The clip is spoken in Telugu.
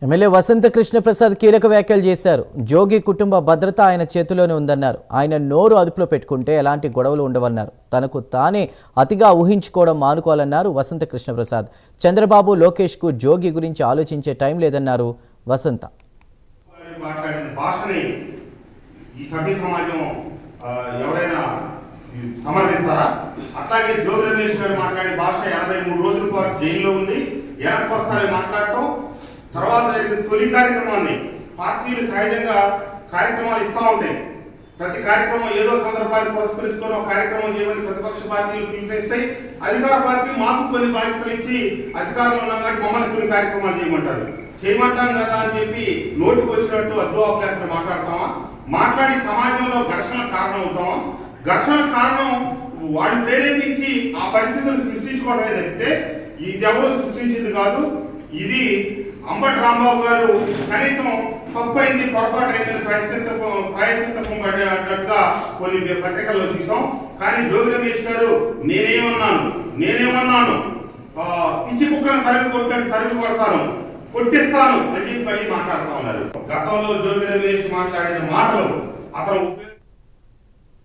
ఎమ్మెల్యే వసంత కృష్ణప్రసాద్ కీలక వ్యాఖ్యలు చేశారు. జోగి కుటుంబ భద్రత ఆయన చేతిలోనే ఉందన్నారు. ఆయన నోరు అదుపులో పెట్టుకుంటే ఎలాంటి గొడవలు ఉండవన్నారు. తనకు తానే అతిగా ఊహించుకోవడం మానుకోవాలన్నారు వసంత కృష్ణప్రసాద్. చంద్రబాబు లోకేష్కు జోగి గురించి ఆలోచించే టైం లేదన్నారు వసంత. అట్లాగే జోగి రమేష్ గారు మాట్లాడే భాష 83 రోజుల పాటు జైల్లో ఉండి వెనక్కి వస్తారని మాట్లాడటం, తర్వాత తొలి కార్యక్రమాన్ని పార్టీలు సహజంగా కార్యక్రమాలు ఇస్తూ ఉంటాయి. ప్రతి కార్యక్రమం ఏదో సందర్భాన్ని పురస్కరించుకొని ఒక కార్యక్రమం చేయమని ప్రతిపక్ష పార్టీలు పిలుపునిస్తాయి. అధికార పార్టీ మాకు కొన్ని బాధ్యతలు ఇచ్చి అధికారంలో ఉన్నాం కాబట్టి మమ్మల్ని కొన్ని కార్యక్రమాలు చేయమంటారు. చేయమంటాం కదా అని చెప్పి నోటికి వచ్చినట్టు అద్దువాపు లేకుండా మాట్లాడతామా? మాట్లాడి సమాజంలో ఘర్షణకు కారణం అవుతామా? ఘర్షణకు కారణం వాడు ప్రేరేపించి ఆ పరిస్థితులను సృష్టించుకోవడమే తప్పితే ఇది ఎవరు సృష్టించింది కాదు. ఇది అంబటి రాంబాబు గారు కనీసం తప్పైంది, పొరపాటు అయిందని ప్రాయశ్చిత్తపం పడ్డట్టుగా కొన్ని పత్రికల్లో చూసాం. కానీ జోగి రమేష్ గారు నేనేమన్నాను పిచ్చి కుక్కను తరిమి కొడతాను, కొట్టిస్తాను అని చెప్పి మళ్ళీ మాట్లాడుతూ ఉన్నారు. గతంలో జోగి రమేష్ మాట్లాడిన మాటలు అతను